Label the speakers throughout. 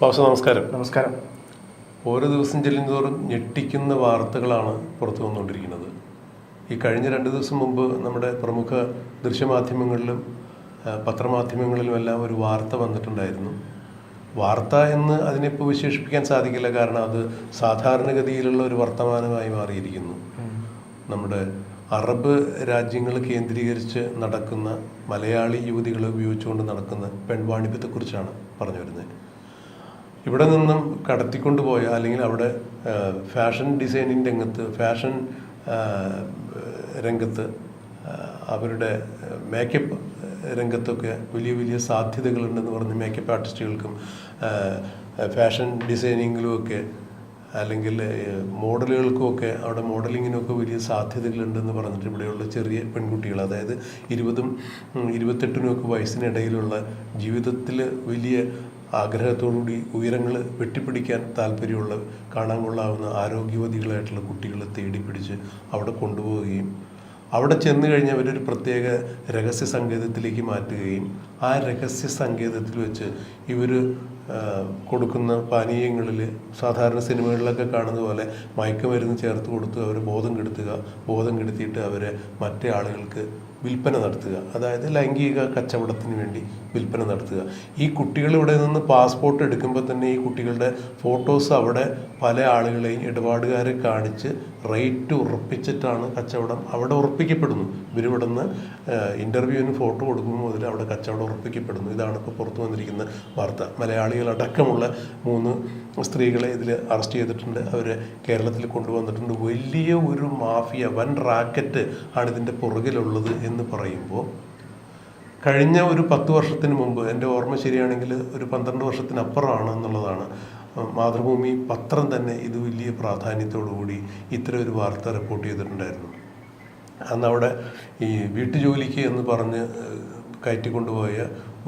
Speaker 1: നമസ്കാരം.
Speaker 2: നമസ്കാരം.
Speaker 1: ഓരോ ദിവസം ചെല്ലുന്നതോറും ഞെട്ടിക്കുന്ന വാർത്തകളാണ് പുറത്തു വന്നുകൊണ്ടിരിക്കുന്നത്. ഈ കഴിഞ്ഞ 2 ദിവസം മുമ്പ് നമ്മുടെ പ്രമുഖ ദൃശ്യമാധ്യമങ്ങളിലും പത്രമാധ്യമങ്ങളിലുമെല്ലാം ഒരു വാർത്ത വന്നിട്ടുണ്ടായിരുന്നു. വാർത്ത എന്ന് അതിനിപ്പോൾ വിശേഷിപ്പിക്കാൻ സാധിക്കില്ല, കാരണം അത് സാധാരണഗതിയിലുള്ള ഒരു വർത്തമാനമായി മാറിയിരിക്കുന്നു. നമ്മുടെ അറബ് രാജ്യങ്ങൾ കേന്ദ്രീകരിച്ച് നടക്കുന്ന മലയാളി യുവതികളെ ഉപയോഗിച്ചുകൊണ്ട് നടക്കുന്ന പെൺവാണിഭത്തെക്കുറിച്ചാണ് പറഞ്ഞു വരുന്നത്. ഇവിടെ നിന്നും കടത്തിക്കൊണ്ടുപോയ അല്ലെങ്കിൽ അവിടെ ഫാഷൻ ഡിസൈനിങ് രംഗത്ത്, ഫാഷൻ രംഗത്ത്, അവരുടെ മേക്കപ്പ് രംഗത്തൊക്കെ വലിയ വലിയ സാധ്യതകളുണ്ടെന്ന് പറഞ്ഞ് മേക്കപ്പ് ആർട്ടിസ്റ്റുകൾക്കും ഫാഷൻ ഡിസൈനിങ്ങിലുമൊക്കെ അല്ലെങ്കിൽ മോഡലുകൾക്കുമൊക്കെ അവിടെ മോഡലിങ്ങിനൊക്കെ വലിയ സാധ്യതകളുണ്ടെന്ന് പറഞ്ഞിട്ട് ഇവിടെയുള്ള ചെറിയ പെൺകുട്ടികൾ, അതായത് 20-ഉം 28-നും വയസ്സിനിടയിലുള്ള ജീവിതത്തിൽ വലിയ ആഗ്രഹത്തോടുകൂടി ഉയരങ്ങൾ വെട്ടിപ്പിടിക്കാൻ താല്പര്യമുള്ള, കാണാൻ കൊള്ളാവുന്ന ആരോഗ്യവതികളായിട്ടുള്ള കുട്ടികളെ തേടിപ്പിടിച്ച് അവിടെ കൊണ്ടുപോവുകയും അവിടെ ചെന്ന് കഴിഞ്ഞ് അവരൊരു പ്രത്യേക രഹസ്യ സങ്കേതത്തിലേക്ക് മാറ്റുകയും ആ രഹസ്യ സങ്കേതത്തിൽ വെച്ച് ഇവർ കൊടുക്കുന്ന പാനീയങ്ങളിൽ സാധാരണ സിനിമകളിലൊക്കെ കാണുന്ന പോലെ മയക്കുമരുന്ന് ചേർത്ത് കൊടുത്ത് അവരെ ബോധം കെടുത്തിയിട്ട് അവരെ മറ്റേ ആളുകൾക്ക് വിൽപ്പന നടത്തുക, അതായത് ലൈംഗിക കച്ചവടത്തിന് വേണ്ടി വിൽപ്പന നടത്തുക. ഈ കുട്ടികൾ ഇവിടെ നിന്ന് പാസ്പോർട്ട് എടുക്കുമ്പോൾ തന്നെ ഈ കുട്ടികളുടെ ഫോട്ടോസ് അവിടെ പല ആളുകളെയും ഇടപാടുകാരെ കാണിച്ച് റേറ്റ് ഉറപ്പിച്ചിട്ടാണ് കച്ചവടം അവിടെ ഉറപ്പിക്കപ്പെടുന്നു. ഇവരിവിടെ നിന്ന് ഇൻ്റർവ്യൂവിന് ഫോട്ടോ കൊടുക്കുമ്പോൾ മുതൽ അവിടെ കച്ചവടം ഉറപ്പിക്കപ്പെടുന്നു. ഇതാണ് ഇപ്പോൾ പുറത്തു വന്നിരിക്കുന്ന വാർത്ത. മലയാളികളടക്കമുള്ള 3 സ്ത്രീകളെ ഇതിൽ അറസ്റ്റ് ചെയ്തിട്ടുണ്ട്. അവരെ കേരളത്തിൽ കൊണ്ടുവന്നിട്ടുണ്ട്. വലിയ ഒരു മാഫിയ, വൻ റാക്കറ്റ് ആണ് ഇതിൻ്റെ പുറകിലുള്ളത് എന്ന് പറയുമ്പോൾ, കഴിഞ്ഞ ഒരു 10 വർഷത്തിന് മുമ്പ്, എൻ്റെ ഓർമ്മ ശരിയാണെങ്കിൽ ഒരു 12 വർഷത്തിനപ്പുറമാണ് എന്നുള്ളതാണ്, മാതൃഭൂമി പത്രം തന്നെ ഇത് വലിയ പ്രാധാന്യത്തോടുകൂടി ഇത്തരം ഒരു വാർത്ത റിപ്പോർട്ട് ചെയ്തിട്ടുണ്ടായിരുന്നു. അന്ന് അവിടെ ഈ വീട്ടുജോലിക്ക് എന്ന് പറഞ്ഞ് കയറ്റിക്കൊണ്ടുപോയ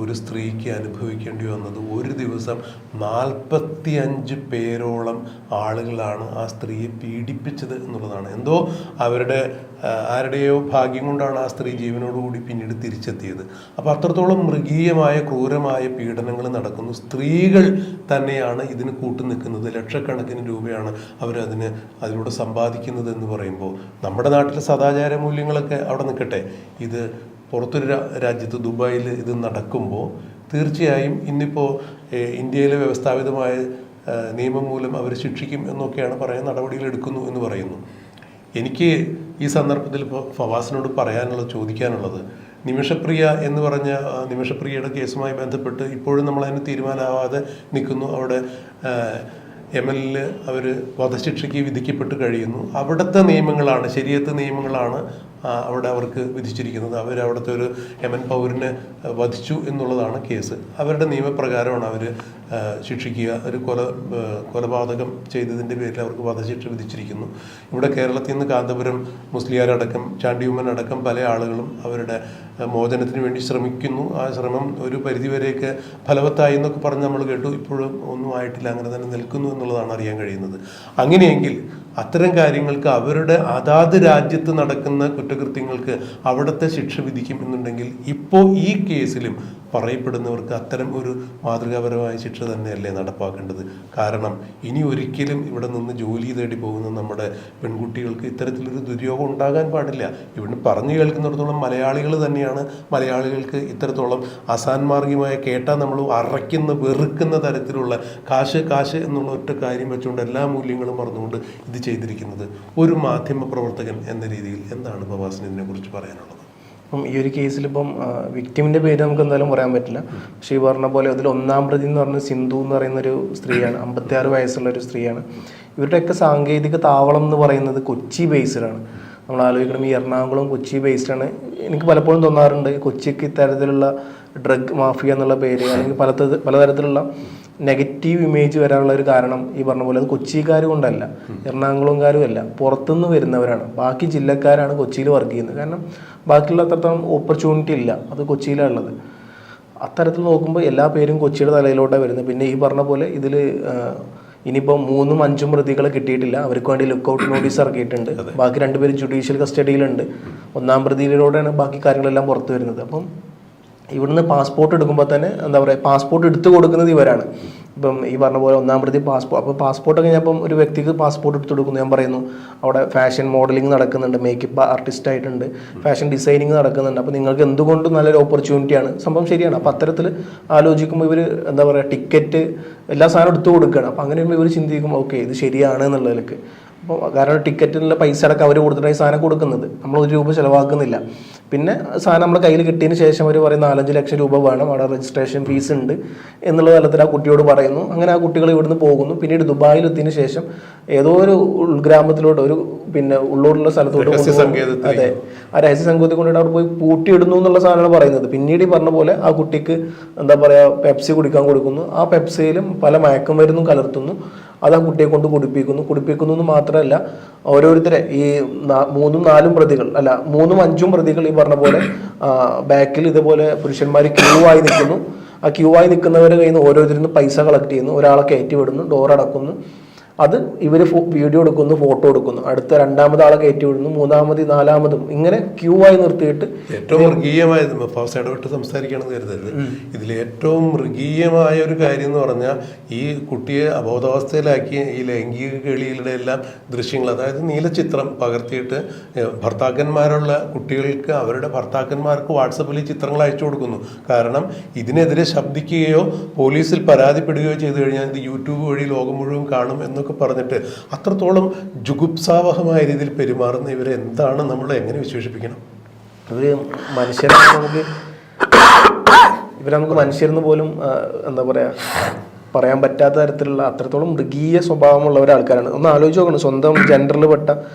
Speaker 1: ഒരു സ്ത്രീക്ക് അനുഭവിക്കേണ്ടി വന്നത് ഒരു ദിവസം 45 പേരോളം ആളുകളാണ് ആ സ്ത്രീയെ പീഡിപ്പിച്ചത് എന്നുള്ളതാണ്. എന്തോ അവരുടെ ആരുടെയോ ഭാഗ്യം കൊണ്ടാണ് ആ സ്ത്രീ ജീവനോടുകൂടി പിന്നീട് തിരിച്ചെത്തിയത്. അപ്പോൾ അത്രത്തോളം മൃഗീയമായ ക്രൂരമായ പീഡനങ്ങൾ നടക്കുന്നു. സ്ത്രീകൾ തന്നെയാണ് ഇതിന് കൂട്ടുനിൽക്കുന്നത്. ലക്ഷക്കണക്കിന് രൂപയാണ് അതിലൂടെ സമ്പാദിക്കുന്നത് എന്ന് പറയുമ്പോൾ, നമ്മുടെ നാട്ടിലെ സദാചാര മൂല്യങ്ങളൊക്കെ അവിടെ നിൽക്കട്ടെ, ഇത് പുറത്തൊരു രാജ്യത്ത്, ദുബായിൽ ഇത് നടക്കുമ്പോൾ തീർച്ചയായും ഇന്നിപ്പോൾ ഇന്ത്യയിലെ വ്യവസ്ഥാപിതമായ നിയമം മൂലം അവർ ശിക്ഷിക്കും എന്നൊക്കെയാണ് പറയുന്ന നടപടികൾ എടുക്കുന്നു എന്ന് പറയുന്നു. എനിക്ക് ഈ സന്ദർഭത്തിൽ ഇപ്പോൾ ഫവാസിനോട് ചോദിക്കാനുള്ളത്, നിമിഷപ്രിയ എന്ന് പറഞ്ഞ നിമിഷപ്രിയയുടെ കേസുമായി ബന്ധപ്പെട്ട് ഇപ്പോഴും നമ്മളതിന് തീരുമാനമാവാതെ നിൽക്കുന്നു. അവിടെ ML അവർ വധശിക്ഷയ്ക്ക് വിധിക്കപ്പെട്ട് കഴിയുന്നു. അവിടുത്തെ നിയമങ്ങളാണ്, ശരീഅത്ത് നിയമങ്ങളാണ് അവിടെ അവർക്ക് വിധിച്ചിരിക്കുന്നത്. അവരവിടുത്തെ ഒരു യമൻ പൗരനെ വധിച്ചു എന്നുള്ളതാണ് കേസ്. അവരുടെ നിയമപ്രകാരമാണ് അവർ ശിക്ഷിക്കുക. ഒരു കൊലപാതകം ചെയ്തതിൻ്റെ പേരിൽ അവർക്ക് വധശിക്ഷ വിധിച്ചിരിക്കുന്നു. ഇവിടെ കേരളത്തിൽ നിന്ന് കാന്തപുരം മുസ്ലിയാരടക്കം, ചാണ്ടിയുമ്മൻ അടക്കം പല ആളുകളും അവരുടെ മോചനത്തിന് വേണ്ടി ശ്രമിക്കുന്നു. ആ ശ്രമം ഒരു പരിധിവരെയൊക്കെ ഫലവത്തായി എന്നൊക്കെ പറഞ്ഞ് നമ്മൾ കേട്ടു. ഇപ്പോഴും ഒന്നും ആയിട്ടില്ല, അങ്ങനെ തന്നെ നിൽക്കുന്നു എന്നുള്ളതാണ് അറിയാൻ കഴിയുന്നത്. അങ്ങനെയെങ്കിൽ അത്തരം കാര്യങ്ങൾക്ക് അവരുടെ അതാത് രാജ്യത്ത് നടക്കുന്ന കുറ്റകൃത്യങ്ങൾക്ക് അവിടുത്തെ ശിക്ഷ വിധിക്കും എന്നുണ്ടെങ്കിൽ ഇപ്പോൾ ഈ കേസിലും പറയപ്പെടുന്നവർക്ക് അത്തരം ഒരു മാതൃകാപരമായ ശിക്ഷ തന്നെയല്ലേ നടപ്പാക്കേണ്ടത്? കാരണം ഇനി ഒരിക്കലും ഇവിടെ നിന്ന് ജോലി തേടി പോകുന്ന നമ്മുടെ പെൺകുട്ടികൾക്ക് ഇത്തരത്തിലൊരു ദുര്യോഗം ഉണ്ടാകാൻ പാടില്ല. ഇവിടെ പറഞ്ഞു കേൾക്കുന്നിടത്തോളം മലയാളികൾ തന്നെയാണ്. മലയാളികൾക്ക് ഇത്തരത്തോളം അസാൻമാർഗികമായ കേട്ടാൽ നമ്മൾ വെറുക്കുന്ന തരത്തിലുള്ള കാശ് എന്നുള്ള ഒറ്റ കാര്യം വെച്ചുകൊണ്ട് എല്ലാ മൂല്യങ്ങളും മറന്നുകൊണ്ട് ഇത് ചെയ്തിരിക്കുന്നത്. ഒരു മാധ്യമ പ്രവർത്തകൻ എന്ന രീതിയിൽ എന്താണ് ഫവാസിന് ഇതിനെക്കുറിച്ച് പറയാനുള്ളത്?
Speaker 2: അപ്പം ഈ ഒരു കേസിലിപ്പം വിക്ടിമിൻ്റെ പേര് നമുക്ക് എന്തായാലും പറയാൻ പറ്റില്ല. പക്ഷേ ഈ പറഞ്ഞ പോലെ അതിൽ 1-ാം പ്രതി എന്ന് പറഞ്ഞ സിന്ധു എന്ന് പറയുന്നൊരു സ്ത്രീയാണ്. 56 വയസ്സുള്ള ഒരു സ്ത്രീയാണ്. ഇവരുടെയൊക്കെ സാങ്കേതിക താവളം എന്ന് പറയുന്നത് കൊച്ചി ബേസ്ഡാണ്. നമ്മൾ ആലോചിക്കണം, ഈ എറണാകുളം കൊച്ചി ബേസ്ഡാണ്. എനിക്ക് പലപ്പോഴും തോന്നാറുണ്ട് കൊച്ചിക്ക് ഇത്തരത്തിലുള്ള ഡ്രഗ് മാഫിയ എന്നുള്ള പേര് അല്ലെങ്കിൽ പലതരത്തിലുള്ള നെഗറ്റീവ് ഇമേജ് വരാനുള്ള ഒരു കാരണം ഈ പറഞ്ഞ പോലെ അത് കൊച്ചിക്കാർ കൊണ്ടല്ല, എറണാകുളംകാരും അല്ല, പുറത്തുനിന്ന് വരുന്നവരാണ്. ബാക്കി ജില്ലക്കാരാണ് കൊച്ചിയിൽ വർക്ക് ചെയ്യുന്നത്. കാരണം ബാക്കിയുള്ള അത്രത്തോളം ഓപ്പർച്യൂണിറ്റി ഇല്ല, അത് കൊച്ചിയിലാണ് ഉള്ളത്. അത്തരത്തിൽ നോക്കുമ്പോൾ എല്ലാ പേരും കൊച്ചിയുടെ തലയിലോട്ടാണ് വരുന്നത്. പിന്നെ ഈ പറഞ്ഞ പോലെ ഇതിൽ ഇനിയിപ്പോൾ 3ഉം 5ഉം പ്രതികളെ കിട്ടിയിട്ടില്ല. അവർക്ക് വേണ്ടി ലുക്കൗട്ട് നോട്ടീസ് ഇറക്കിയിട്ടുണ്ട്. ബാക്കി 2 പേര് ജുഡീഷ്യൽ കസ്റ്റഡിയിലുണ്ട്. 1-ാം പ്രതിയിലൂടെയാണ് ബാക്കി കാര്യങ്ങളെല്ലാം പുറത്തു വരുന്നത്. അപ്പം ഇവിടുന്ന് പാസ്പോർട്ട് എടുക്കുമ്പോൾ തന്നെ എന്താ പറയുക, പാസ്പോർട്ട് എടുത്തു കൊടുക്കുന്നത് ഇവരാണ്. ഇപ്പം ഈ പറഞ്ഞ പോലെ ഒന്നാം പ്രതി പാസ്പോർട്ട്, അപ്പോൾ പാസ്പോർട്ടൊക്കെ ഞാൻ ഇപ്പം ഒരു വ്യക്തിക്ക് പാസ്പോർട്ട് എടുത്ത് കൊടുക്കുന്നു, ഞാൻ പറയുന്നു അവിടെ ഫാഷൻ മോഡലിംഗ് നടക്കുന്നുണ്ട്, മേക്കപ്പ് ആർട്ടിസ്റ്റ് ആയിട്ടുണ്ട്, ഫാഷൻ ഡിസൈനിങ് നടക്കുന്നുണ്ട്, അപ്പോൾ നിങ്ങൾക്ക് എന്തുകൊണ്ടും നല്ലൊരു ഓപ്പർച്യൂണിറ്റിയാണ്, സംഭവം ശരിയാണ്. അപ്പോൾ അത്തരത്തിൽ ആലോചിക്കുമ്പോൾ ഇവർ എന്താ പറയുക, ടിക്കറ്റ് എല്ലാ സാധനവും എടുത്തു കൊടുക്കുകയാണ്. അപ്പോൾ അങ്ങനെ ഇവർ ചിന്തിക്കും ഓക്കെ ഇത് ശരിയാണ് എന്നുള്ളതിലേക്ക്. അപ്പോൾ കാരണം ടിക്കറ്റിനുള്ള പൈസ അടക്കം അവർ കൊടുത്തിട്ടായി സാധനം കൊടുക്കുന്നത്, നമ്മൾ 1 രൂപ ചിലവാക്കുന്നില്ല. പിന്നെ സാധനം നമ്മുടെ കയ്യിൽ കിട്ടിയതിന് ശേഷം അവർ പറയും 4-5 ലക്ഷം രൂപ വേണം, അവിടെ രജിസ്ട്രേഷൻ ഫീസ് ഉണ്ട് എന്നുള്ള തലത്തിൽ ആ കുട്ടിയോട് പറയുന്നു. അങ്ങനെ ആ കുട്ടികൾ ഇവിടുന്ന് പോകുന്നു. പിന്നീട് ദുബായിലെത്തിയതിന് ശേഷം ഏതോ ഒരു ഉൾഗ്രാമത്തിലോട്ട്, ഒരു പിന്നെ ഉള്ളോടുള്ള സ്ഥലത്തോട്ട്, അതെ, ആ രഹസ്യ സംഘത്തിൽ കൊണ്ടിട്ട് അവിടെ പോയി പൂട്ടിയിടുന്നു എന്നുള്ള സാധനമാണ് പറയുന്നത്. പിന്നീട് ഈ പറഞ്ഞ പോലെ ആ കുട്ടിക്ക് എന്താ പറയുക പെപ്സി കുടിക്കാൻ കൊടുക്കുന്നു. ആ പെപ്സിയിലും പല മയക്കുമരുന്നും കലർത്തുന്നു. അത് ആ കുട്ടിയെ കൊണ്ട് കുടിപ്പിക്കുന്നു എന്ന് മാത്രമല്ല, ഓരോരുത്തരെ ഈ 3-4 പ്രതികൾ, അല്ല 3-5 പ്രതികൾ ഈ പറഞ്ഞ പോലെ ബാക്കിൽ ഇതുപോലെ പുരുഷന്മാർ ക്യൂ ആയി നിൽക്കുന്നു. ആ ക്യൂ ആയി നിൽക്കുന്നവരുടെ കയ്യിൽ നിന്ന് ഓരോരുത്തരിൽ നിന്ന് പൈസ കളക്ട് ചെയ്യുന്നു, ഒരാളെ കയറ്റി വിടുന്നു, ഡോർ അടക്കുന്നു. അത് ഇവർ വീഡിയോ എടുക്കുന്നു, ഫോട്ടോ എടുക്കുന്നു, അടുത്ത 2ാമത് ആളെ കയറ്റി വിടുന്നു, 3-ാമത് 4-ാമതും ഇങ്ങനെ ക്യൂ ആയി നിർത്തിയിട്ട്.
Speaker 1: ഏറ്റവും മൃഗീയമായ ഇടപെട്ട് സംസാരിക്കുകയാണെന്ന് കരുതരുത്, ഇതിൽ ഏറ്റവും മൃഗീയമായ ഒരു കാര്യം എന്ന് പറഞ്ഞാൽ ഈ കുട്ടിയെ അബോധാവസ്ഥയിലാക്കിയ ഈ ലൈംഗിക കേളികളുടെ എല്ലാം ദൃശ്യങ്ങൾ, അതായത് നീലച്ചിത്രം പകർത്തിയിട്ട് ഭർത്താക്കന്മാരുള്ള കുട്ടികൾക്ക് അവരുടെ ഭർത്താക്കന്മാർക്ക് വാട്സപ്പിൽ ഈ ചിത്രങ്ങൾ അയച്ചു കൊടുക്കുന്നു. കാരണം ഇതിനെതിരെ ശബ്ദിക്കുകയോ പോലീസിൽ പരാതിപ്പെടുകയോ ചെയ്തു കഴിഞ്ഞാൽ ഇത് യൂട്യൂബ് വഴി ലോകം മുഴുവൻ കാണും എന്നൊക്കെ പറഞ്ഞിട്ട് അത്രത്തോളം ജുഗുപ്സാവഹമായ രീതിയിൽ പെരുമാറുന്ന ഇവരെ എന്താണ് നമ്മൾ എങ്ങനെ വിശേഷിപ്പിക്കണം?
Speaker 2: ഒരു മനുഷ്യരെ നമുക്ക് മനുഷ്യരെന്ന് പോലും എന്താ പറയുക പറയാൻ പറ്റാത്ത തരത്തിലുള്ള അത്രത്തോളം മൃഗീയ സ്വഭാവമുള്ള ഒരാൾക്കാരാണ്. ഒന്ന് ആലോചിച്ച് നോക്കണം, സ്വന്തം ജെൻഡറിൽ പെട്ട,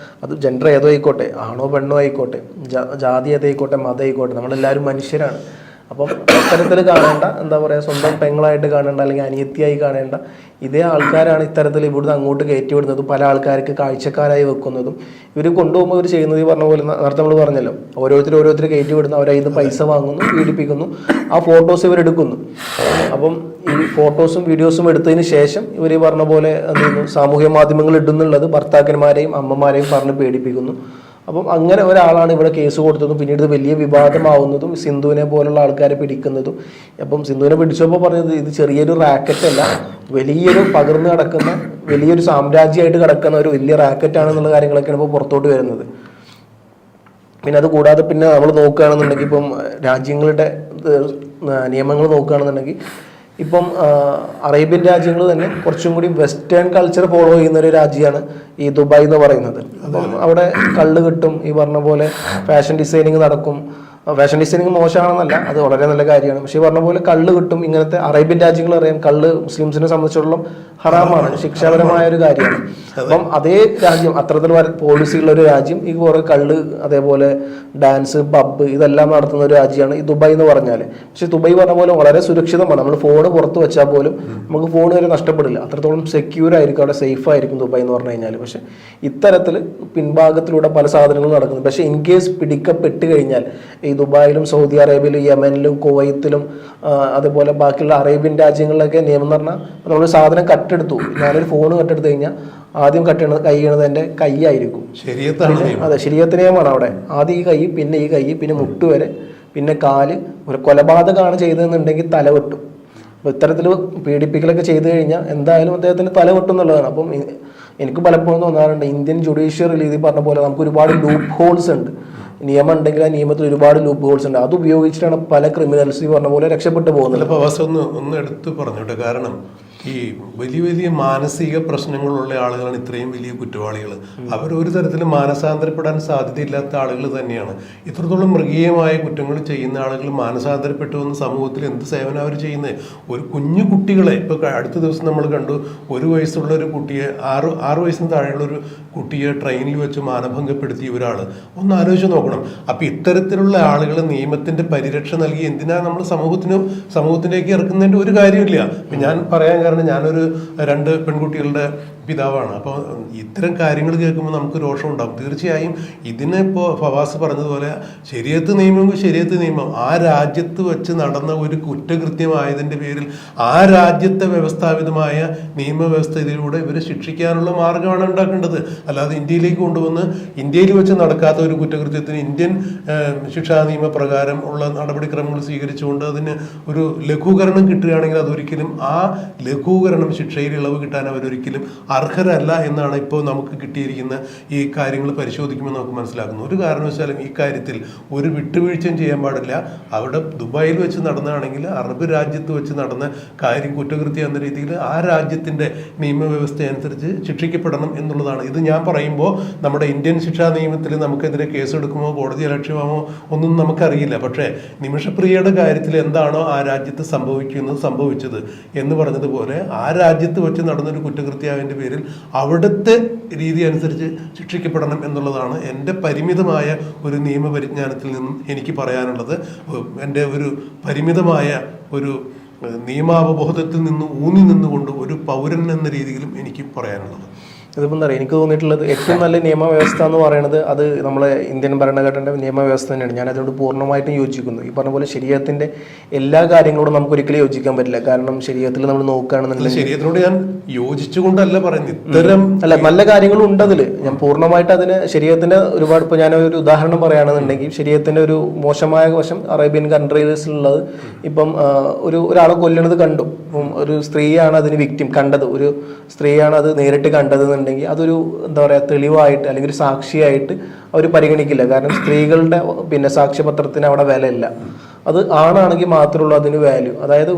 Speaker 2: അത് ജെൻഡർ ഏതോ ആയിക്കോട്ടെ, ആണോ പെണ്ണോ ആയിക്കോട്ടെ, ജാതി ഏതായിക്കോട്ടെ, മതം ആയിക്കോട്ടെ, നമ്മളെല്ലാവരും മനുഷ്യരാണ്. അപ്പം ഇത്തരത്തിൽ കാണേണ്ട, എന്താ പറയുക, സ്വന്തം പെങ്ങളായിട്ട് കാണേണ്ട അല്ലെങ്കിൽ അനിയത്തിയായി കാണേണ്ട ഇതേ ആൾക്കാരാണ് ഇത്തരത്തിൽ ഇവിടുന്ന് അങ്ങോട്ട് കയറ്റി വിടുന്നതും പല ആൾക്കാർക്ക് കാഴ്ചക്കാരായി വെക്കുന്നതും. ഇവർ കൊണ്ടുപോകുമ്പോൾ ഇവർ ചെയ്യുന്നത് ഈ പറഞ്ഞ പോലെ നേരത്തെ നമ്മൾ പറഞ്ഞല്ലോ, ഓരോരുത്തർ കയറ്റി വിടുന്നു, അവരതിൽ നിന്ന് പൈസ വാങ്ങുന്നു, പീഡിപ്പിക്കുന്നു, ആ ഫോട്ടോസ് ഇവരെടുക്കുന്നു. അപ്പം ഈ ഫോട്ടോസും വീഡിയോസും എടുത്തതിന് ശേഷം ഇവർ ഈ പറഞ്ഞ പോലെ എന്ത് ചെയ്യുന്നു, സാമൂഹ്യ മാധ്യമങ്ങൾ ഇടുന്നുള്ളത് ഭർത്താക്കന്മാരെയും അമ്മമാരെയും പറഞ്ഞ് പേടിപ്പിക്കുന്നു. അപ്പം അങ്ങനെ ഒരാളാണ് ഇവിടെ കേസ് കൊടുത്തതും പിന്നീട് വലിയ വിവാദമാവുന്നതും സിന്ധുവിനെ പോലുള്ള ആൾക്കാരെ പിടിക്കുന്നതും. അപ്പം സിന്ധുവിനെ പിടിച്ചപ്പോൾ പറഞ്ഞത് ഇത് ചെറിയൊരു റാക്കറ്റ് അല്ല, വലിയൊരു പകർന്നു കിടക്കുന്ന വലിയൊരു സാമ്രാജ്യമായിട്ട് കിടക്കുന്ന ഒരു വലിയ റാക്കറ്റാണെന്നുള്ള കാര്യങ്ങളൊക്കെയാണ് ഇപ്പോൾ പുറത്തോട്ട് വരുന്നത്. പിന്നെ അത് കൂടാതെ പിന്നെ നമ്മൾ നോക്കുകയാണെന്നുണ്ടെങ്കിൽ ഇപ്പം രാജ്യങ്ങളുടെ നിയമങ്ങൾ നോക്കുകയാണെന്നുണ്ടെങ്കിൽ ഇപ്പം അറേബ്യൻ രാജ്യങ്ങൾ തന്നെ കുറച്ചും കൂടി വെസ്റ്റേൺ കൾച്ചർ ഫോളോ ചെയ്യുന്ന ഒരു രാജ്യമാണ് ഈ ദുബായ് എന്ന് പറയുന്നത്. അപ്പം അവിടെ കള്ള് കിട്ടും, ഈ പറഞ്ഞ പോലെ ഫാഷൻ ഡിസൈനിങ് നടക്കും. ഫാഷൻ ഡിസൈനിങ് മോശമാണെന്നല്ല, അത് വളരെ നല്ല കാര്യമാണ്. പക്ഷേ ഈ പറഞ്ഞ പോലെ കള്ള് കിട്ടും. ഇങ്ങനത്തെ അറേബ്യൻ രാജ്യങ്ങൾ അറിയാം, കള്ള് മുസ്ലിംസിനെ സംബന്ധിച്ചിടത്തോളം ഹറാമാണ്, ശിക്ഷാപരമായ ഒരു കാര്യമാണ്. അപ്പം അതേ രാജ്യം, അത്തരത്തിൽ പോളിസിയുള്ള ഒരു രാജ്യം, ഈ കുറെ കള്ള് അതേപോലെ ഡാൻസ് പബ് ഇതെല്ലാം നടത്തുന്ന ഒരു രാജ്യമാണ് ഈ ദുബായ് എന്ന് പറഞ്ഞാൽ. പക്ഷെ ദുബായ് പറഞ്ഞ പോലെ വളരെ സുരക്ഷിതമാണ്. നമ്മൾ ഫോൺ പുറത്ത് വെച്ചാൽ പോലും നമുക്ക് ഫോൺ വരെ നഷ്ടപ്പെടില്ല, അത്രത്തോളം സെക്യൂർ ആയിരിക്കും, അവിടെ സേഫ് ആയിരിക്കും ദുബായ് എന്ന് പറഞ്ഞു കഴിഞ്ഞാൽ. പക്ഷെ ഇത്തരത്തിൽ പിൻഭാഗത്തിലൂടെ പല സാധനങ്ങളും നടക്കുന്നു. പക്ഷെ ഇൻ കേസ് പിടിക്കപ്പെട്ട് കഴിഞ്ഞാൽ ഈ ദുബായിലും സൗദി അറേബ്യയിലും യമനിലും കുവൈത്തിലും അതുപോലെ ബാക്കിയുള്ള അറേബ്യൻ രാജ്യങ്ങളിലൊക്കെ നിയമം എന്ന് പറഞ്ഞാൽ നമ്മൾ സാധനം കട്ടെടുത്തു, ഞാനൊരു ഫോൺ കട്ടെടുത്ത് കഴിഞ്ഞാൽ ആദ്യം കൈ ചെയ്യണത് എൻ്റെ കൈയായിരിക്കും. അതെ, ശരീരത്ത് നിയമമാണ് അവിടെ. ആദ്യം ഈ കൈ, പിന്നെ ഈ കൈ, പിന്നെ മുട്ട് വരെ, പിന്നെ കാല്. ഒരു കൊലപാതകമാണ് ചെയ്തതെന്നുണ്ടെങ്കിൽ തല വെട്ടും. അപ്പോൾ ഇത്തരത്തിൽ പീഡിപ്പിക്കലൊക്കെ ചെയ്തു കഴിഞ്ഞാൽ എന്തായാലും അദ്ദേഹത്തിന് തല വെട്ടും എന്നുള്ളതാണ്. അപ്പം എനിക്ക് പലപ്പോഴും തോന്നാറുണ്ട് ഇന്ത്യൻ ജുഡീഷ്യറി രീതി പറഞ്ഞ പോലെ നമുക്ക് ഒരുപാട് ലൂപ്പ് ഹോൾസ് ഉണ്ട്. നിയമം ഉണ്ടെങ്കിൽ ആ നിയമത്തിൽ ഒരുപാട് ലൂപ്പ് ഹോൾസ് ഉണ്ട്. അത് ഉപയോഗിച്ചിട്ടാണ് പല ക്രിമിനൽസ് പറഞ്ഞ പോലെ രക്ഷപ്പെട്ടു പോകുന്നത്.
Speaker 1: ഒന്ന് എടുത്ത് പറഞ്ഞോട്ടെ, കാരണം ഈ വലിയ മാനസിക പ്രശ്നങ്ങളുള്ള ആളുകളാണ് ഇത്രയും വലിയ കുറ്റവാളികൾ. അവർ ഒരു തരത്തിലും മാനസാന്തരപ്പെടാൻ സാധ്യതയില്ലാത്ത ആളുകൾ തന്നെയാണ്. ഇത്രത്തോളം മൃഗീയമായ കുറ്റങ്ങൾ ചെയ്യുന്ന ആളുകൾ മാനസാന്തരപ്പെട്ടു വന്ന സമൂഹത്തിൽ എന്ത് സേവനം അവർ ചെയ്യുന്നത്? ഒരു കുഞ്ഞു കുട്ടികളെ ഇപ്പോൾ അടുത്ത ദിവസം നമ്മൾ കണ്ടു, 1 വയസ്സുള്ള ഒരു കുട്ടിയെ, 6 വയസ്സിന് താഴെയുള്ള ഒരു കുട്ടിയെ ട്രെയിനിൽ വെച്ച് മാനഭംഗപ്പെടുത്തിയ ഒരാൾ. ഒന്ന് ആലോചിച്ച് നോക്കണം. അപ്പം ഇത്തരത്തിലുള്ള ആളുകൾ നിയമത്തിന്റെ പരിരക്ഷ നൽകി എന്തിനാണ് നമ്മൾ സമൂഹത്തിലേക്ക് ഇറക്കുന്നതിൻ്റെ ഒരു കാര്യമില്ല. ഞാൻ പറയാൻ കാരണം ഞാനൊരു 2 പെൺകുട്ടികളുടെ പിതാവാണ്. അപ്പോൾ ഇത്തരം കാര്യങ്ങൾ കേൾക്കുമ്പോൾ നമുക്ക് രോഷം ഉണ്ടാകും. തീർച്ചയായും ഇതിനിപ്പോൾ ഫവാസ് പറഞ്ഞതുപോലെ ശരീഅത്ത് നിയമം ആ രാജ്യത്ത് വെച്ച് നടന്ന ഒരു കുറ്റകൃത്യമായതിൻ്റെ പേരിൽ ആ രാജ്യത്തെ വ്യവസ്ഥാപിതമായ നിയമവ്യവസ്ഥയിലൂടെ ഇവരെ ശിക്ഷിക്കാനുള്ള മാർഗമാണ് ഉണ്ടാക്കേണ്ടത്. അല്ലാതെ ഇന്ത്യയിലേക്ക് കൊണ്ടുവന്ന് ഇന്ത്യയിൽ വെച്ച് നടക്കാത്ത ഒരു കുറ്റകൃത്യത്തിന് ഇന്ത്യൻ ശിക്ഷാ നിയമപ്രകാരം ഉള്ള നടപടിക്രമങ്ങൾ സ്വീകരിച്ചുകൊണ്ട് അതിന് ഒരു ലഘൂകരണം കിട്ടുകയാണെങ്കിൽ അതൊരിക്കലും ആ ലഘൂകരണം, ശിക്ഷയിൽ ഇളവ് കിട്ടാൻ അവരൊരിക്കലും അർഹരല്ല എന്നാണ് ഇപ്പോൾ നമുക്ക് കിട്ടിയിരിക്കുന്ന ഈ കാര്യങ്ങൾ പരിശോധിക്കുമ്പോൾ നമുക്ക് മനസ്സിലാക്കുന്നു. ഒരു കാരണവശാലും ഈ കാര്യത്തിൽ ഒരു വിട്ടുവീഴ്ചയും ചെയ്യാൻ പാടില്ല. അവിടെ ദുബായിൽ വെച്ച് നടന്നതാണെങ്കിൽ അറബ് രാജ്യത്ത് വെച്ച് നടന്ന കാര്യം കുറ്റകൃത്യം എന്ന രീതിയിൽ ആ രാജ്യത്തിൻ്റെ നിയമവ്യവസ്ഥ അനുസരിച്ച് ശിക്ഷിക്കപ്പെടണം എന്നുള്ളതാണ്. ഇത് ഞാൻ പറയുമ്പോൾ നമ്മുടെ ഇന്ത്യൻ ശിക്ഷാ നിയമത്തിൽ നമുക്കെതിരെ കേസെടുക്കുമോ കോടതി അലക്ഷ്യമാമോ ഒന്നും നമുക്കറിയില്ല. പക്ഷേ നിമിഷപ്രിയയുടെ കാര്യത്തിൽ എന്താണോ ആ രാജ്യത്ത് സംഭവിച്ചത് എന്ന് പറഞ്ഞതുപോലെ ആ രാജ്യത്ത് വെച്ച് നടന്നൊരു കുറ്റകൃത്യത്തിൻ്റെ പേരിൽ അവിടുത്തെ രീതി അനുസരിച്ച് ശിക്ഷിക്കപ്പെടണം എന്നുള്ളതാണ് എൻ്റെ പരിമിതമായ ഒരു നിയമപരിജ്ഞാനത്തിൽ നിന്നും എനിക്ക് പറയാനുള്ളത്. എൻ്റെ ഒരു പരിമിതമായ ഒരു നിയമാവബോധത്തിൽ നിന്ന് ഊന്നി നിന്നുകൊണ്ട് ഒരു പൗരൻ എന്ന രീതിയിലും എനിക്ക് പറയാനുള്ളത്.
Speaker 2: ഇതിപ്പോൾ എന്താ പറയുക, എനിക്ക് തോന്നിയിട്ടുള്ളത് ഏറ്റവും നല്ല നിയമവ്യവസ്ഥ എന്ന് പറയുന്നത് അത് നമ്മളെ ഇന്ത്യൻ ഭരണഘടനയുടെ നിയമവ്യവസ്ഥ തന്നെയാണ്. ഞാൻ അതിനോട് പൂർണ്ണമായിട്ടും യോജിക്കുന്നു. ഈ പറഞ്ഞ പോലെ ശരീഅത്തിൻ്റെ എല്ലാ കാര്യങ്ങളോടും നമുക്ക് ഒരിക്കലും യോജിക്കാൻ പറ്റില്ല. കാരണം ശരീഅത്തിൽ നമ്മൾ നോക്കുകയാണെന്നുണ്ടെങ്കിൽ
Speaker 1: ശരീഅത്തിനോട് ഞാൻ യോജിച്ചുകൊണ്ടല്ല പറയുന്നത്, ഇത്തരം
Speaker 2: അല്ല നല്ല കാര്യങ്ങളും ഉണ്ട് അതിൽ. ഞാൻ പൂർണ്ണമായിട്ട് അതിന് ശരീഅത്തിൻ്റെ ഒരുപാട്, ഇപ്പോൾ ഞാനൊരു ഉദാഹരണം പറയുകയാണെന്നുണ്ടെങ്കിൽ ശരീഅത്തിൻ്റെ ഒരു മോശമായ വശം അറേബ്യൻ കൺട്രീസിലുള്ളത്, ഇപ്പം ഒരാളെ കൊല്ലണത് കണ്ടു, ഇപ്പം ഒരു സ്ത്രീയാണ് അതിന് വിക്ടിം കണ്ടത്, ഒരു സ്ത്രീയാണ് അത് നേരിട്ട് കണ്ടത് ണ്ടെങ്കിൽ അതൊരു എന്താ പറയുക തെളിവായിട്ട് അല്ലെങ്കിൽ ഒരു സാക്ഷിയായിട്ട് അവർ പരിഗണിക്കില്ല. കാരണം സ്ത്രീകളുടെ സാക്ഷ്യപത്രത്തിന് അവിടെ വിലയില്ല. അത് ആണാണെങ്കിൽ മാത്രമേ ഉള്ളൂ അതിന് വാല്യൂ. അതായത്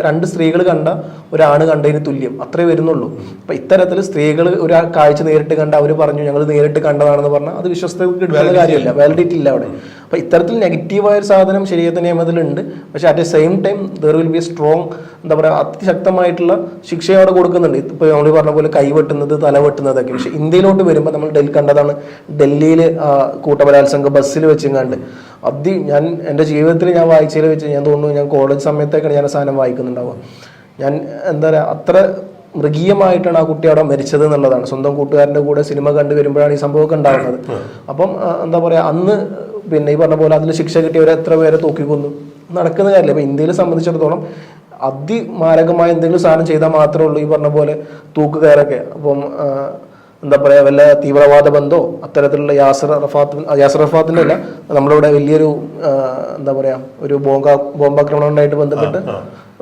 Speaker 2: രണ്ട് സ്ത്രീകൾ കണ്ട ഒരാണ് കണ്ടതിന് തുല്യം, അത്രേ വരുന്നുള്ളൂ. അപ്പം ഇത്തരത്തിൽ സ്ത്രീകൾ ഒരു കാഴ്ച നേരിട്ട് കണ്ട അവർ പറഞ്ഞു ഞങ്ങൾ നേരിട്ട് കണ്ടതാണെന്ന് പറഞ്ഞാൽ അത് വിശ്വസ്തത കിട്ടുന്ന കാര്യമല്ല, വാലിഡിറ്റി ഇല്ല അവിടെ. അപ്പം ഇത്തരത്തിൽ നെഗറ്റീവായ ഒരു സാധനം ശരീഅത്ത് നിയമത്തിലുണ്ട്. പക്ഷെ at A same time there will be A strong എന്താ പറയുക അതിശക്തമായിട്ടുള്ള ശിക്ഷ അവിടെ കൊടുക്കുന്നുണ്ട്. ഇപ്പോൾ നമ്മൾ പറഞ്ഞ പോലെ കൈവെട്ടുന്നത് തല വെട്ടുന്നതൊക്കെ. പക്ഷെ ഇന്ത്യയിലോട്ട് വരുമ്പോൾ നമ്മൾ കണ്ടതാണ് ഡൽഹിയിൽ കൂട്ടബലാത്സംഗ ബസ്സിൽ വെച്ചെങ്ങാണ്ട് ഞാൻ എൻ്റെ ജീവിതത്തിൽ ഞാൻ വായിച്ചതിൽ വെച്ച് ഞാൻ തോന്നുന്നു ഞാൻ കോളേജ് സമയത്തേക്കാണ് ഞാൻ സാധനം വായിക്കുന്നുണ്ടാവുക. ഞാൻ എന്താ പറയുക അത്ര മൃഗീയമായിട്ടാണ് ആ കുട്ടി അവിടെ മരിച്ചത് എന്നുള്ളതാണ്. സ്വന്തം കൂട്ടുകാരൻ്റെ കൂടെ സിനിമ കണ്ടു വരുമ്പോഴാണ് ഈ സംഭവമൊക്കെ ഉണ്ടാകുന്നത്. അപ്പം എന്താ പറയുക അന്ന് ഈ പറഞ്ഞ പോലെ അതിൽ ശിക്ഷ കിട്ടിയവരെ എത്ര പേരെ തൂക്കിക്കൊന്നു നടക്കുന്ന കാര്യമില്ല. അപ്പം ഇന്ത്യയെ സംബന്ധിച്ചിടത്തോളം അതിമാരകമായ എന്തെങ്കിലും സാധനം ചെയ്താൽ മാത്രമേ ഉള്ളൂ ഈ പറഞ്ഞ പോലെ തൂക്കുകയറൊക്കെ. അപ്പം എന്താ പറയുക വല്ല തീവ്രവാദ ബന്ധോ അത്തരത്തിലുള്ള യാസർ അറഫാത്തിൻ്റെ അല്ല, നമ്മളിവിടെ വലിയൊരു എന്താ പറയുക ഒരു ബോംബാക്രമണവുമായിട്ട് ബന്ധപ്പെട്ട്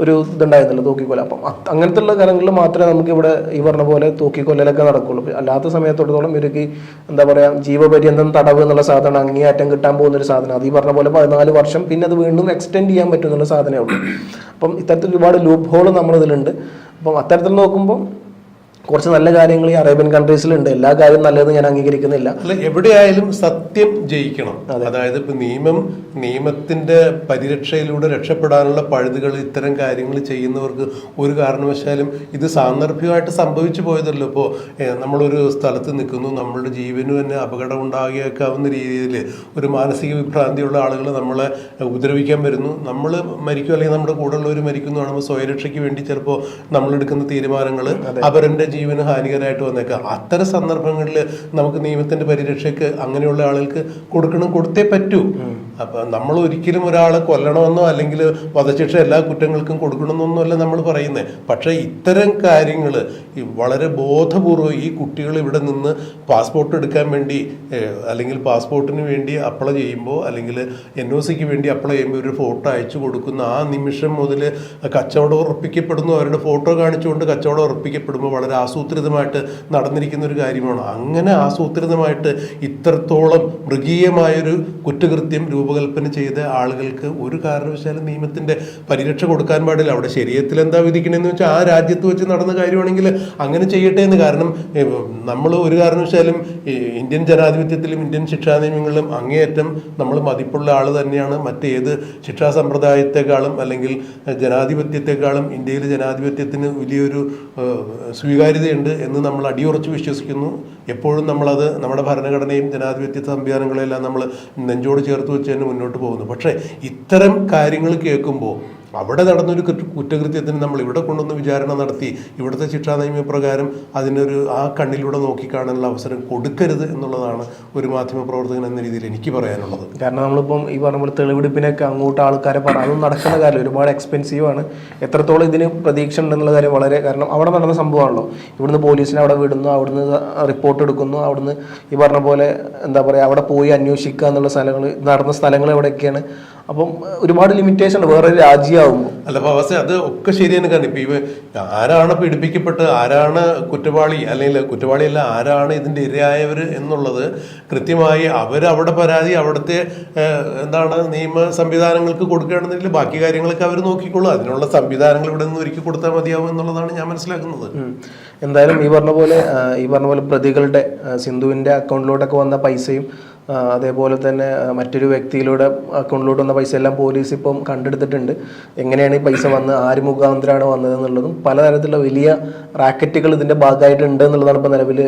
Speaker 2: ഒരു ഇതുണ്ടായിരുന്നല്ലോ തൂക്കിക്കൊല. അപ്പം അങ്ങനത്തെ ഉള്ള കാര്യങ്ങളിൽ മാത്രമേ നമുക്ക് ഇവിടെ ഈ പറഞ്ഞ പോലെ തൂക്കിക്കൊല്ലലൊക്കെ നടക്കുള്ളൂ. അല്ലാത്ത സമയത്തോടത്തോളം ഇവർക്ക് എന്താ പറയുക ജീവപര്യന്തം തടവ് എന്നുള്ള സാധനം അങ്ങേയറ്റം കിട്ടാൻ പോകുന്നൊരു സാധനം. അത് ഈ പറഞ്ഞ പോലെ 14 വർഷം പിന്നെ അത് വീണ്ടും എക്സ്റ്റെൻഡ് ചെയ്യാൻ പറ്റും എന്നുള്ള സാധനമേ ഉള്ളൂ. അപ്പം ഇത്തരത്തിൽ ഒരുപാട് ലൂപ്പ് ഹോൾ നമ്മളിതിലുണ്ട്. അപ്പം അത്തരത്തിൽ നോക്കുമ്പോൾ കുറച്ച് നല്ല കാര്യങ്ങൾ ഈ അറേബ്യൻ കൺട്രീസിലുണ്ട്. എല്ലാ കാര്യവും നല്ലതെന്ന് ഞാൻ അംഗീകരിക്കുന്നില്ല.
Speaker 1: അല്ല, എവിടെയായാലും സത്യം ജയിക്കണം. അതായത് ഇപ്പൊ നിയമത്തിന്റെ പരിരക്ഷയിലൂടെ രക്ഷപ്പെടാനുള്ള പഴുതുകൾ ഇത്തരം കാര്യങ്ങൾ ചെയ്യുന്നവർക്ക് ഒരു കാരണവശാലും ഇത് സാന്ദർഭികമായിട്ട് സംഭവിച്ചു പോയതല്ലോ. ഇപ്പോൾ നമ്മളൊരു സ്ഥലത്ത് നിൽക്കുന്നു, നമ്മളുടെ ജീവന് തന്നെ അപകടം ഉണ്ടാകിയേക്കാവുന്ന രീതിയിൽ ഒരു മാനസിക വിഭ്രാന്തിയുള്ള ആളുകൾ നമ്മളെ ഉപദ്രവിക്കാൻ വരുന്നു, നമ്മൾ മരിക്കും അല്ലെങ്കിൽ നമ്മുടെ കൂടെയുള്ളവർ മരിക്കുന്നു കാണുമ്പോൾ സ്വയരക്ഷയ്ക്ക് വേണ്ടി ചിലപ്പോൾ നമ്മളെടുക്കുന്ന തീരുമാനങ്ങൾ അവരുടെ ജീവന് ഹാനികരമായിട്ട് വന്നേക്കാം. അത്തരം സന്ദർഭങ്ങളിൽ നമുക്ക് നിയമത്തിന്റെ പരിരക്ഷയ്ക്ക് അങ്ങനെയുള്ള ആളുകൾക്ക് കൊടുത്തേ പറ്റൂ. അപ്പൊ നമ്മൾ ഒരിക്കലും ഒരാളെ കൊല്ലണമെന്നോ അല്ലെങ്കിൽ വധശിക്ഷ എല്ലാ കുറ്റങ്ങൾക്കും കൊടുക്കണമെന്നൊന്നുമല്ല നമ്മൾ പറയുന്നത്. പക്ഷേ ഇത്തരം കാര്യങ്ങൾ വളരെ ബോധപൂർവ്വം ഈ കുട്ടികൾ ഇവിടെ നിന്ന് പാസ്പോർട്ട് എടുക്കാൻ വേണ്ടി അല്ലെങ്കിൽ പാസ്പോർട്ടിന് വേണ്ടി അപ്ലൈ ചെയ്യുമ്പോൾ അല്ലെങ്കിൽ NOCക്ക് വേണ്ടി അപ്ലൈ ചെയ്യുമ്പോൾ ഒരു ഫോട്ടോ അയച്ചു കൊടുക്കുന്ന ആ നിമിഷം മുതൽ കച്ചവടം ഉറപ്പിക്കപ്പെടുന്നു. അവരുടെ ഫോട്ടോ കാണിച്ചുകൊണ്ട് കച്ചവടം ഉറപ്പിക്കപ്പെടുമ്പോൾ വളരെ ആസൂത്രിതമായിട്ട് നടന്നിരിക്കുന്ന ഒരു കാര്യമാണ്. അങ്ങനെ ആസൂത്രിതമായിട്ട് ഇത്രത്തോളം മൃഗീയമായൊരു കുറ്റകൃത്യം രൂപകൽപ്പന ചെയ്ത ആളുകൾക്ക് ഒരു കാരണവശാലും നിയമത്തിന്റെ പരിരക്ഷ കൊടുക്കാൻ പാടില്ല. അവിടെ ശരീഅത്തിൽ എന്താ വിധിക്കണമെന്ന് വെച്ചാൽ ആ രാജ്യത്ത് വെച്ച് നടന്ന കാര്യമാണെങ്കിൽ അങ്ങനെ ചെയ്യട്ടെ എന്ന്. കാരണം നമ്മൾ ഒരു കാരണവശാലും ഇന്ത്യൻ ജനാധിപത്യത്തിലും ഇന്ത്യൻ ശിക്ഷാ നിയമങ്ങളിലും അങ്ങേയറ്റം നമ്മൾ മതിപ്പുള്ള ആൾ തന്നെയാണ്. മറ്റേത് ശിക്ഷാ സമ്പ്രദായത്തെക്കാളും അല്ലെങ്കിൽ ജനാധിപത്യത്തെക്കാളും ഇന്ത്യയിലെ ജനാധിപത്യത്തിന് വലിയൊരു സ്വീകാര്യതയുണ്ട് എന്ന് നമ്മൾ അടിയുറച്ച് വിശ്വസിക്കുന്നു. എപ്പോഴും നമ്മളത് നമ്മുടെ ഭരണഘടനയും ജനാധിപത്യ സംവിധാനങ്ങളെല്ലാം നമ്മൾ നെഞ്ചോട് ചേർത്ത് വെച്ച് തന്നെ മുന്നോട്ട് പോകുന്നു. പക്ഷേ ഇത്തരം കാര്യങ്ങൾ കേൾക്കുമ്പോൾ അവിടെ നടന്നൊരു കുറ്റകൃത്യത്തിന് നമ്മൾ ഇവിടെ കൊണ്ടുവന്ന് വിചാരണ നടത്തി ഇവിടുത്തെ ശിക്ഷാ നിയമപ്രകാരം അതിനൊരു ആ കണ്ണിലൂടെ നോക്കിക്കാണാനുള്ള അവസരം കൊടുക്കരുത് എന്നുള്ളതാണ് ഒരു മാധ്യമപ്രവർത്തകൻ എന്ന രീതിയിൽ എനിക്ക് പറയാനുള്ളത്.
Speaker 2: കാരണം നമ്മളിപ്പം ഈ പറഞ്ഞ പോലെ തെളിവെടുപ്പിനൊക്കെ അങ്ങോട്ട് ആൾക്കാരെ അതൊന്നും നടക്കുന്ന കാര്യം ഒരുപാട് എക്സ്പെൻസീവാണ്. എത്രത്തോളം ഇതിന് പ്രതീക്ഷ ഉണ്ടെന്നുള്ള കാര്യം വളരെ, കാരണം അവിടെ നടന്ന സംഭവമാണല്ലോ. ഇവിടുന്ന് പോലീസിനെ അവിടെ വിടുന്നു, അവിടുന്ന് റിപ്പോർട്ട് എടുക്കുന്നു, അവിടുന്ന് ഈ പറഞ്ഞ പോലെ എന്താ പറയുക അവിടെ പോയി അന്വേഷിക്കുക എന്നുള്ള സ്ഥലങ്ങൾ നടന്ന സ്ഥലങ്ങൾ എവിടെയൊക്കെയാണ് അപ്പം ഒരുപാട് ലിമിറ്റേഷൻ ഉണ്ട് വേറൊരു രാജ്യമാകുമ്പോൾ.
Speaker 1: അല്ല ഫവാസെ, അത് ഒക്കെ ശരിയാണ്. കാരണം ഇപ്പൊ ആരാണ് പീഡിപ്പിക്കപ്പെട്ട്, ആരാണ് കുറ്റവാളി, അല്ലെങ്കിൽ കുറ്റവാളിയല്ല, ആരാണ് ഇതിന്റെ ഇരയായവർ എന്നുള്ളത് കൃത്യമായി അവരവിടെ പരാതി അവിടുത്തെ എന്താണ് നിയമ സംവിധാനങ്ങൾക്ക് കൊടുക്കുകയാണെന്നുണ്ടെങ്കിൽ ബാക്കി കാര്യങ്ങളൊക്കെ അവർ നോക്കിക്കോളൂ. അതിനുള്ള സംവിധാനങ്ങൾ ഇവിടെ നിന്ന് ഒരുക്കി കൊടുത്താൽ മതിയാവും എന്നുള്ളതാണ് ഞാൻ മനസ്സിലാക്കുന്നത്.
Speaker 2: എന്തായാലും ഈ പറഞ്ഞ പോലെ പ്രതികളുടെ സിന്ധുവിന്റെ അക്കൗണ്ടിലോട്ടൊക്കെ വന്ന പൈസയും അതേപോലെ തന്നെ മറ്റൊരു വ്യക്തിയിലൂടെ അക്കൗണ്ടിലോട്ട് വന്ന പൈസ എല്ലാം പോലീസ് ഇപ്പം കണ്ടെടുത്തിട്ടുണ്ട്. എങ്ങനെയാണ് ഈ പൈസ വന്ന് ആര് മുഖാന്തരമാണ് വന്നത് എന്നുള്ളതും പലതരത്തിലുള്ള വലിയ റാക്കറ്റുകൾ ഇതിൻ്റെ ഭാഗമായിട്ടുണ്ട് എന്നുള്ളതാണ് ഇപ്പോൾ നിലവിൽ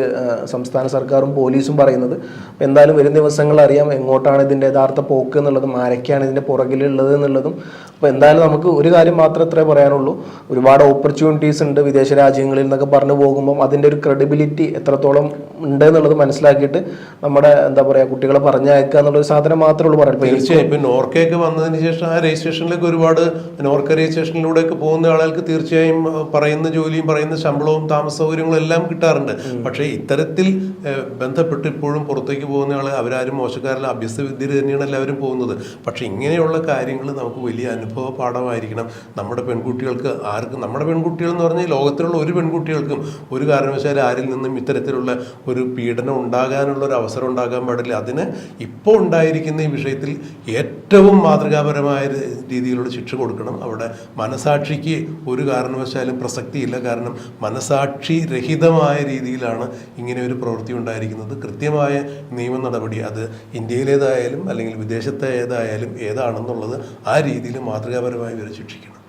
Speaker 2: സംസ്ഥാന സർക്കാരും പോലീസും പറയുന്നത്. അപ്പോൾ എന്തായാലും വരും ദിവസങ്ങൾ അറിയാം എങ്ങോട്ടാണ് ഇതിൻ്റെ യഥാർത്ഥ പോക്ക് എന്നുള്ളതും ആരൊക്കെയാണ് ഇതിൻ്റെ പുറകിലുള്ളത് എന്നുള്ളതും. അപ്പോൾ എന്തായാലും നമുക്ക് ഒരു കാര്യം മാത്രമേ പറയാനുള്ളൂ, ഒരുപാട് ഓപ്പർച്യൂണിറ്റീസ് ഉണ്ട് വിദേശ രാജ്യങ്ങളിൽ എന്നൊക്കെ പറഞ്ഞു പോകുമ്പം അതിൻ്റെ ഒരു ക്രെഡിബിലിറ്റി എത്രത്തോളം ഉണ്ട് എന്നുള്ളത് മനസ്സിലാക്കിയിട്ട് നമ്മുടെ എന്താ പറയുക കുട്ടികളെ പറഞ്ഞയക്കുക എന്നുള്ളൊരു സാധനം മാത്രമേ ഉള്ളൂ പറയാം.
Speaker 1: തീർച്ചയായും ഇപ്പം നോർക്കയൊക്കെ വന്നതിന് ശേഷം ആ രജിസ്ട്രേഷനിലേക്ക് ഒരുപാട് നോർക്ക രജിസ്ട്രേഷനിലൂടെയൊക്കെ പോകുന്ന ആളുകൾക്ക് തീർച്ചയായും പറയുന്ന ജോലിയും പറയുന്ന ശമ്പളവും താമസ സൗകര്യങ്ങളും എല്ലാം കിട്ടാറുണ്ട്. പക്ഷേ ഇത്തരത്തിൽ ബന്ധപ്പെട്ട് ഇപ്പോഴും പുറത്തേക്ക് പോകുന്ന ആൾ അവരാരും മോശക്കാരല്ല, അഭ്യസ്തവിദ്യർ തന്നെയാണ് എല്ലാവരും പോകുന്നത്. പക്ഷേ ഇങ്ങനെയുള്ള കാര്യങ്ങൾ നമുക്ക് വലിയ അനുഭവ പാഠമായിരിക്കണം. നമ്മുടെ പെൺകുട്ടികൾക്ക് നമ്മുടെ പെൺകുട്ടികൾ എന്ന് പറഞ്ഞാൽ ലോകത്തിലുള്ള ഒരു പെൺകുട്ടികൾക്കും ഒരു കാരണവശാലും ആരിൽ നിന്നും ഇത്തരത്തിലുള്ള ഒരു പീഡനം ഉണ്ടാകാനുള്ള ഒരു അവസരം ഉണ്ടാകാൻ പാടില്ല. അതിന് ഇപ്പോൾ ഉണ്ടായിരിക്കുന്ന ഈ വിഷയത്തിൽ ഏറ്റവും മാതൃകാപരമായ രീതിയിലുള്ള ശിക്ഷ കൊടുക്കണം. അവിടെ മനസാക്ഷിക്ക് ഒരു കാരണവശാലും പ്രസക്തിയില്ല. കാരണം മനസാക്ഷി രഹിതമായ രീതിയിലാണ് ഇങ്ങനെ ഒരു പ്രവൃത്തി ഉണ്ടായിരിക്കുന്നത്. കൃത്യമായ നിയമ നടപടി അത് ഇന്ത്യയിലേതായാലും അല്ലെങ്കിൽ വിദേശത്തെ ഏതായാലും ഏതാണെന്നുള്ളത് ആ രീതിയിൽ മാതൃകാപരമായി ഇവരെ ശിക്ഷിക്കണം.